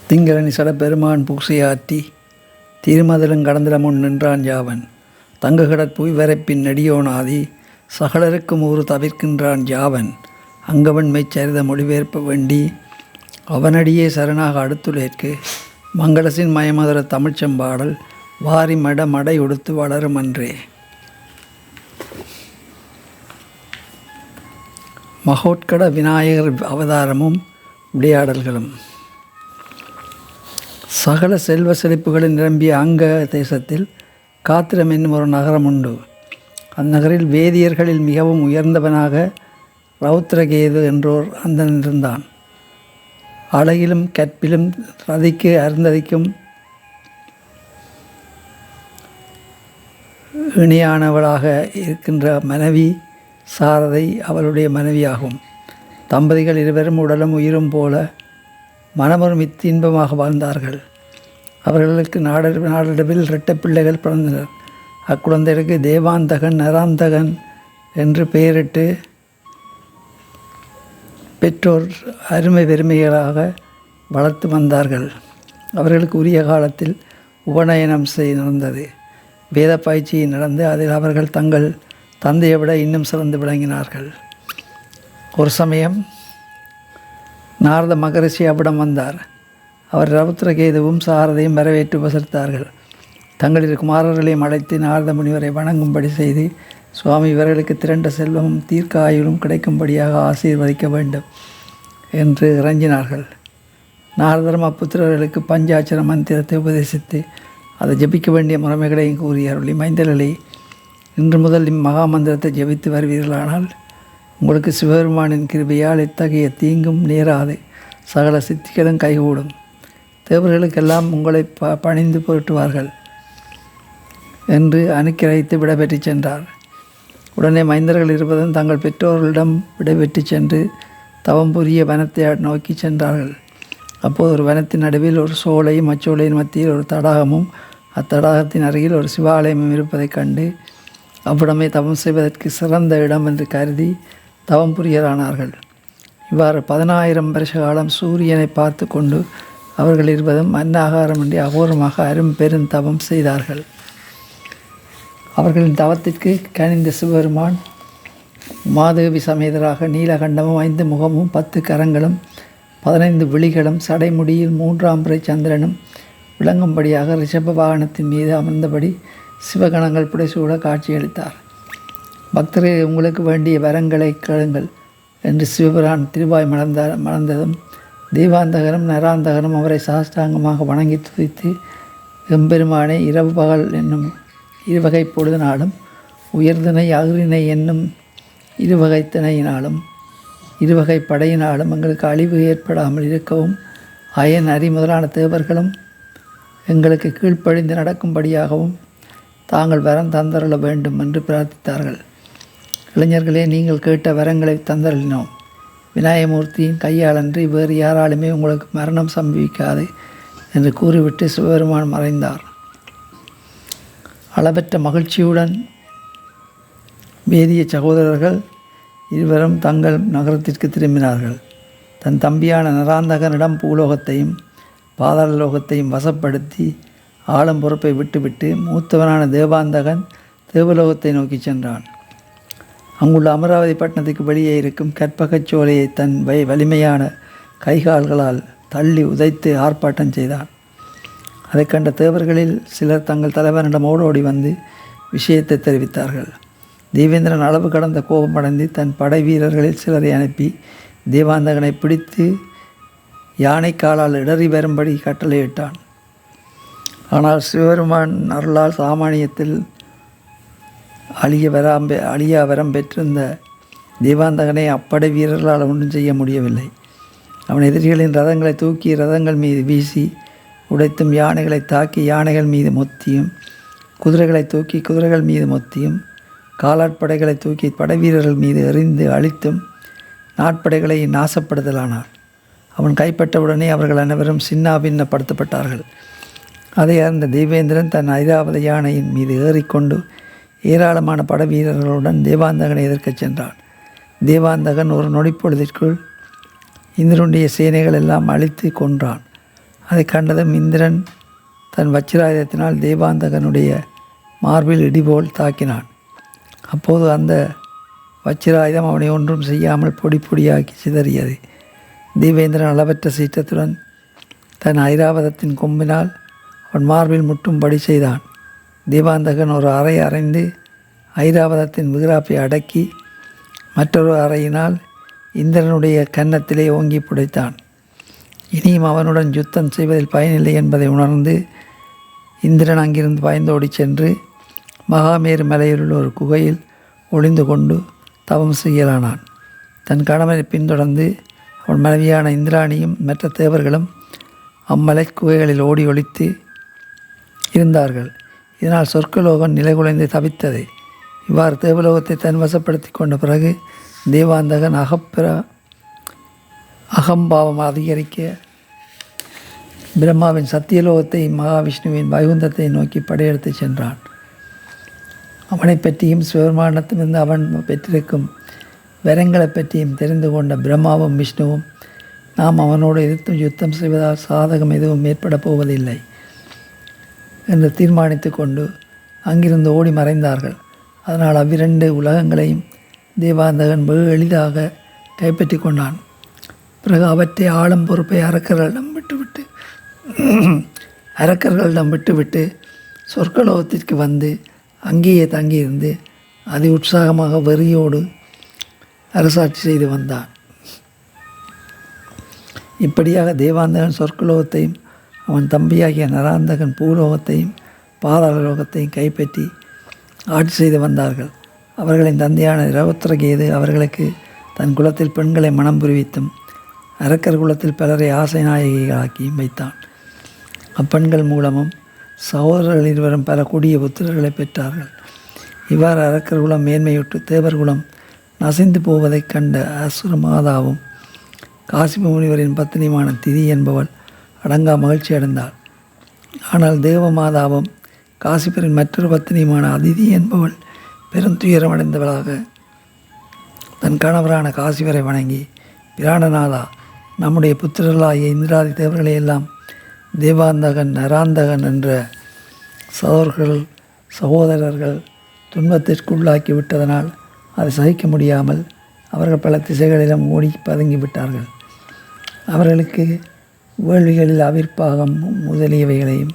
திங்களனி சடப்பெருமான் பூசையாற்றி திருமதிலும் கடந்திடமுன் நின்றான் யாவன் தங்குகடற்புய் வரைப்பின் நெடியோனாதி சகலருக்கும் ஊறு தவிர்க்கின்றான் யாவன் அங்கவன் மெய்ச்சரித மொழிபெயர்ப்ப வேண்டி அவனடியே சரணாக அடுத்துலேற்கு மங்களசின் மயமதுர தமிழ்ச்செம்பாடல் வாரி மடை உடுத்து வளரும் அன்றே. மகோட்கட விநாயகர் அவதாரமும் விளையாடல்களும். சகல செல்வ செழிப்புகளில் நிரம்பிய அங்க தேசத்தில் காத்திரம் என்னும் ஒரு நகரம் உண்டு. அந்நகரில் வேதியர்களில் மிகவும் உயர்ந்தவனாக ரௌத்ரகேது என்றோர் அந்தன் இருந்தான். அழகிலும் கற்பிலும் ரதிக்கு அருந்ததிக்கும் இணையானவளாக இருக்கின்ற மனைவி சாரதை அவளுடைய மனைவியாகும். தம்பதிகள் இருவரும் உடலும் உயிரும் போல மனமொரு இன்பமாக வாழ்ந்தார்கள். அவர்களுக்கு நாடளவில் இரட்டை பிள்ளைகள் பிறந்தனர். அக்குழந்தைகளுக்கு தேவாந்தகன் நராந்தகன் என்று பெயரிட்டு பெற்றோர் அருமை பெருமைகளாக வளர்த்து வந்தார்கள். அவர்களுக்கு உரிய காலத்தில் உபநயனம் நடந்தது. வேத பயிற்சி நடந்து அதில் அவர்கள் தங்கள் தந்தையை விட இன்னும் சிறந்து விளங்கினார்கள். ஒரு சமயம் நாரத மகரிஷி அவ்விடம் வந்தார். அவர் ரௌத்ரகேதுவும் சாரதையும் வரவேற்று உபசரித்தார்கள். தங்களின் குமாரர்களையும் அழைத்து நாரத முனிவரை வணங்கும்படி செய்து சுவாமி இவர்களுக்கு திரண்ட செல்வமும் தீர்க்க ஆயுளும் கிடைக்கும்படியாக ஆசீர்வதிக்க வேண்டும் என்று இறங்கினார்கள். நாரதரும் அப்புத்திரர்களுக்கு பஞ்சாட்சர மந்திரத்தை உபதேசித்து அதை ஜபிக்க வேண்டிய முறைமைகளையும் கூறி அருளி, மைந்தர்களே, இன்று முதல் இம்மகா மந்திரத்தை ஜபித்து வருவீர்களானால் உங்களுக்கு சிவபெருமானின் கிருபையால் இத்தகைய தீங்கும் நேராது, சகல சித்திகளும் கைகூடும். தேவர்களுக்கெல்லாம் உங்களை பணிந்து போற்றுவார்கள் என்று அனுக்கிரகித்து விடைபெற்று சென்றார். உடனே மைந்தர்கள் இருப்பதும் தங்கள் பெற்றோர்களிடம் விடைபெற்று சென்று தவம் புரிய வனத்தை நோக்கி சென்றார்கள். அப்போது ஒரு வனத்தின் நடுவில் ஒரு சோலையும் அச்சோலையின் மத்தியில் ஒரு தடாகமும் அத்தடாகத்தின் அருகில் ஒரு சிவாலயமும் இருப்பதைக் கண்டு அவ்விடமே தவம் செய்வதற்கு சிறந்த இடம் என்று கருதி தவம் புரியலானார்கள். இவ்வாறு 10,000 வருஷ காலம் சூரியனை பார்த்து கொண்டு அவர்கள் இருவதும் அன்னாகாரமின்றி அகோரமாக பெரும் தவம் செய்தார்கள். அவர்களின் தவத்திற்கு கனிந்த சிவபெருமான் மாதேவி சமேதராக நீலகண்டமும் 5 முகமும் 10 கரங்களும் 15 விழிகளும் சடைமுடியில் 3ஆம் பிறை சந்திரனும் விளங்கும்படியாக ரிஷப வாகனத்தின் மீது அமர்ந்தபடி சிவகணங்கள் புடைசூட காட்சியளித்தார். பக்தரே, உங்களுக்கு வேண்டிய வரங்களை கேளுங்கள் என்று சிவபிரான் திருவாய் மலர்ந்ததும் தெய்வாந்தகரும் நராந்தகரும் அவரை சாஷ்டாங்கமாக வணங்கி துதித்து எம்பெருமானை இரவு பகல் என்னும் இருவகை பொழுதினாலும் உயர்திணை அகிரிணை என்னும் இருவகைத்திணையினாலும் இருவகை படையினாலும் எங்களுக்கு அழிவு ஏற்படாமல் இருக்கவும் அயன் அரி முதலான தேவர்களும் எங்களுக்கு கீழ்ப்பழிந்து நடக்கும்படியாகவும் தாங்கள் வரம் தந்தருள வேண்டும் என்று பிரார்த்தித்தார்கள். இளைஞர்களே, நீங்கள் கேட்ட வரங்களை தந்தருளினோம். விநாயகமூர்த்தியின் கையாளன்றி வேறு யாராலுமே உங்களுக்கு மரணம் சம்பவிக்காது என்று கூறிவிட்டு சிவபெருமான் மறைந்தார். அளவற்ற மகிழ்ச்சியுடன் வேதிய சகோதரர்கள் இருவரும் தங்கள் நகரத்திற்கு திரும்பினார்கள். தன் தம்பியான நராந்தகனிடம் பூலோகத்தையும் பாதாளலோகத்தையும் வசப்படுத்தி ஆளும் பொறுப்பை விட்டுவிட்டு மூத்தவனான தேவாந்தகன் தேவலோகத்தை நோக்கி சென்றான். அங்குள்ள அமராவதி பட்டணத்துக்கு வெளியே இருக்கும் கற்பகச்சோலையை தன் வலிமையான கைகால்களால் தள்ளி உதைத்து ஆர்ப்பாட்டம் செய்தான். அதை கண்ட தேவர்களில் சிலர் தங்கள் தலைவனிடம் ஓடோடி வந்து விஷயத்தை தெரிவித்தார்கள். தேவேந்திரன் அளவு கடந்த கோபமடைந்து தன் படை வீரர்களில் சிலரை அனுப்பி தேவாந்தகனை பிடித்து யானை காலால் இடறி வரும்படி கட்டளையிட்டான். ஆனால் சிவபெருமான் அருளால் சாமானியத்தில் அழியா வரம் பெற்றிருந்த தேவாந்தகனை அப்படை வீரர்களால் ஒன்றும் செய்ய முடியவில்லை. அவன் எதிரிகளின் ரதங்களை தூக்கி ரதங்கள் மீது வீசி உடைத்தும், யானைகளை தாக்கி யானைகள் மீது மொத்தியும், குதிரைகளை தூக்கி குதிரைகள் மீது மொத்தியும், காலாட்படைகளை தூக்கி படை வீரர்கள் மீது எறிந்து அழித்தும் நாட்படைகளை நாசப்படுத்தலானார். அவன் கைப்பற்றவுடனே அவர்கள் அனைவரும் சின்னாபின்னப்படுத்தப்பட்டார்கள். அதை அறிந்த தேவேந்திரன் தன் ஐராவத யானையின் மீது ஏறிக்கொண்டு ஏராளமான பட வீரர்களுடன் தேவாந்தகனை எதிர்க்கச் சென்றான். தேவாந்தகன் ஒரு நொடிப்பொழுதிற்குள் இந்திரனுடைய சேனைகள் எல்லாம் அழித்து கொன்றான். அதை கண்டதும் இந்திரன் தன் வச்சிராயுதத்தினால் தேவாந்தகனுடைய மார்பில் இடிபோல் தாக்கினான். அப்போது அந்த வச்சிராயுதம் அவனை ஒன்றும் செய்யாமல் பொடி பொடியாக்கி சிதறியது. தேவேந்திரன் அளவற்ற சீற்றத்துடன் தன் ஐராவதத்தின் கொம்பினால் அவன் மார்பில் முட்டும்படி செய்தான். தேவாந்தகன் ஒரு அறை அறைந்து ஐராவதத்தின் விகிராப்பை அடக்கி மற்றொரு அறையினால் இந்திரனுடைய கன்னத்திலே ஓங்கி புடைத்தான். இனியும் அவனுடன் யுத்தம் செய்வதில் பயனில்லை என்பதை உணர்ந்து இந்திரன் அங்கிருந்து பாய்ந்தோடி சென்று மகாமேரு மலையிலுள்ள ஒரு குகையில் ஒளிந்து கொண்டு தவம் செய்யலானான். தன் கணவனை பின்தொடர்ந்து அவன் மனைவியான இந்திராணியும் மற்ற தேவர்களும் அம்மலை குகைகளில் ஓடி ஒளித்து இருந்தார்கள். இதனால் சொர்க்கலோகம் நிலைகுலைந்து தவித்தது. இவ்வாறு தேவலோகத்தை தன் வசப்படுத்தி கொண்ட பிறகு தேவாந்தகன் அகம்பாவம் அதிகரிக்க பிரம்மாவின் சத்தியலோகத்தை மகாவிஷ்ணுவின் வைகுந்தத்தை நோக்கி படையெடுத்து சென்றான். அவனை பற்றியும் சிவபெருமானத்திலிருந்து அவன் பெற்றிருக்கும் வரங்களை பற்றியும் தெரிந்து கொண்ட பிரம்மாவும் விஷ்ணுவும் நாம் அவனோடு எதிர்த்து யுத்தம் செய்வதால் சாதகம் எதுவும் ஏற்பட போவதில்லை என்று தீர்மானித்து கொண்டு அங்கிருந்து ஓடி மறைந்தார்கள். அதனால் அவ்விரண்டு உலகங்களையும் தேவாந்தகன் வெகு எளிதாக கைப்பற்றி கொண்டான். பிறகு அவற்றை ஆளும் பொறுப்பை அரக்கர்களிடம் விட்டுவிட்டு சொர்க்கலோகத்திற்கு வந்து அங்கேயே தங்கியிருந்து அதி உற்சாகமாக வெறியோடு அரசாட்சி செய்து வந்தான். இப்படியாக தேவாந்தகன் சொர்க்கலோகத்தையும் அவன் தம்பியாகிய நராந்தகன் பூலோகத்தையும் பாதாள லோகத்தையும் கைப்பற்றி ஆட்சி செய்து வந்தார்கள். அவர்களின் தந்தையான இரவுத்திரகேது அவர்களுக்கு தன் குலத்தில் பெண்களை மனம் புரிவித்தும் அரக்கர் குலத்தில் பலரை ஆசை நாயகிகளாக்கியும் வைத்தான். அப்பெண்கள் மூலமும் சகோதரர்கள் இருவரும் பல கொடிய புத்திரர்களை பெற்றார்கள். இவ்வாறு அரக்கர் குலம் மேன்மையுற்று தேவர் குலம் நசிந்து போவதைக் கண்ட அசுர மாதாவும் காசிப முனிவரின் பத்தினியான திதி என்பவள் அடங்கா மகிழ்ச்சி அடைந்தாள். ஆனால் தேவமாதாவும் காசிபரின் மற்றொரு பத்தினியுமான அதிதி என்பவள் பெருந்துயரமடைந்தவளாக தன் கணவரான காசிவரை வணங்கி, பிராணநாதா, நம்முடைய புத்திரர்களாகிய இந்திராதி தேவர்களை எல்லாம் தேவாந்தகன் நராந்தகன் என்ற சகோதரர்கள் துன்பத்திற்குள்ளாக்கி விட்டதனால் அதை சகிக்க முடியாமல் அவர்கள் பல திசைகளிலும் ஓடி பதுங்கி விட்டார்கள். அவர்களுக்கு வேள்விகளில் அவிர்ப்பாகம் முதலியவைகளையும்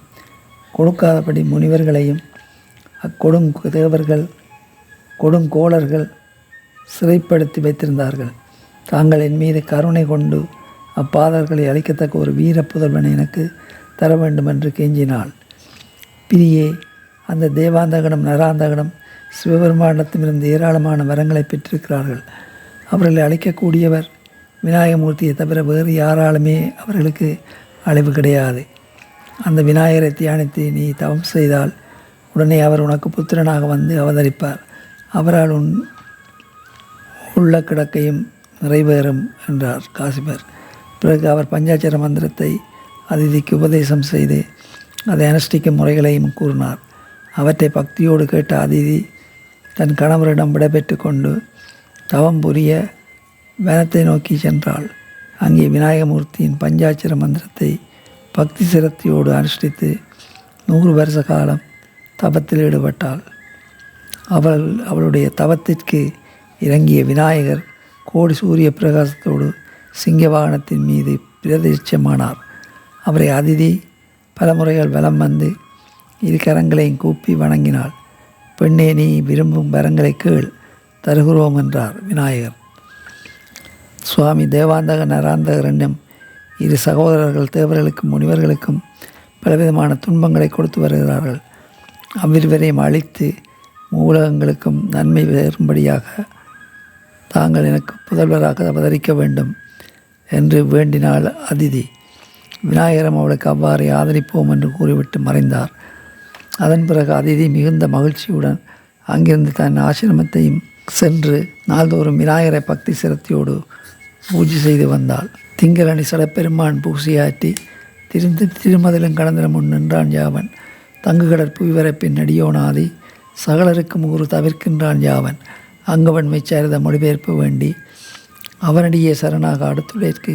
கொடுக்காதபடி முனிவர்களையும் கொடுங்கோளர்கள் சிறைப்படுத்தி வைத்திருந்தார்கள். தாங்கள் என் மீது கருணை கொண்டு அப்பாதர்களை அளிக்கத்தக்க ஒரு வீர புதல்வனை எனக்கு தர வேண்டும் என்று கெஞ்சினாள். பிரியே, அந்த தேவாந்தகனும் நராந்தகனும் சிவபெருமானிடத்திலிருந்து ஏராளமான வரங்களை பெற்றிருக்கிறார்கள். அவர்களை அளிக்கக்கூடியவர் விநாயகமூர்த்தியை தவிர வேறு யாராலுமே அவர்களுக்கு அழிவு கிடையாது. அந்த விநாயகரை தியானித்து நீ தவம் செய்தால் உடனே அவர் உனக்கு புத்திரனாக வந்து அவதரிப்பார். அவரால் உள்ள கிடக்கையும் நிறைவேறும் என்றார் காசிபர். பிறகு அவர் பஞ்சாட்சர மந்திரத்தை அதிதிக்கு உபதேசம் செய்து அதை அனுஷ்டிக்கும் முறைகளையும் கூறினார். அவற்றை பக்தியோடு கேட்ட அதிதி தன் கணவரிடம் விடைபெற்று கொண்டு தவம் புரிய வனத்தை நோக்கி சென்றாள். அங்கே விநாயகமூர்த்தியின் பஞ்சாட்சர மந்திரத்தை பக்தி சிரத்தையோடு அனுஷ்டித்து 100 வருஷ காலம் தபத்தில் ஈடுபட்டாள். அவளுடைய தவத்திற்கு இறங்கிய விநாயகர் கோடி சூரிய பிரகாசத்தோடு சிங்க வாகனத்தின் மீது பிரதிஷ்டமானார். அவரை அதிதி பல முறைகள் வலம் வந்து இரு கரங்களையும் கூப்பி வணங்கினாள். பெண்ணே, நீ விரும்பும் வரங்களை கீழ் தருகிறோம் என்றார் விநாயகர். சுவாமி தேவாந்தக நராந்தகர் என்னும் இரு சகோதரர்கள் தேவர்களுக்கும் முனிவர்களுக்கும் பலவிதமான துன்பங்களை கொடுத்து வருகிறார்கள். அவ்விருவரையும் அழித்து மூலகங்களுக்கும் நன்மை பெறும்படியாக தாங்கள் எனக்கு புதல்வராக அவதரிக்க வேண்டும் என்று வேண்டினாள் அதிதி. விநாயகரும் அவளுக்கு அவ்வாறு ஆதரிப்போம் என்று கூறிவிட்டு மறைந்தார். அதன் பிறகு அதிதி மிகுந்த மகிழ்ச்சியுடன் அங்கிருந்து தன் ஆசிரமத்தையும் சென்று நாள்தோறும் விநாயகரை பக்தி சிரத்தையோடு பூஜை செய்து வந்தாள். திங்களணி சடப்பெருமான் பூசையாற்றி திருமதிலும் கடந்திர முன் நின்றான் யாவன். தங்கு கடற்புவி வரப்பின் நடியோனாதி சகலருக்கும் ஊறு தவிர்க்கின்றான் யாவன். அங்கவன் மெச்சரித மொழிபெயர்ப்பு வேண்டி அவனடியே சரணாக அடுத்துடைற்கு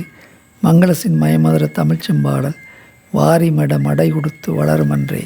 மங்களசின் மயமதுர தமிழ்ச்செம்பாடல் வாரிமட மடை உடுத்து வளருமன்றே.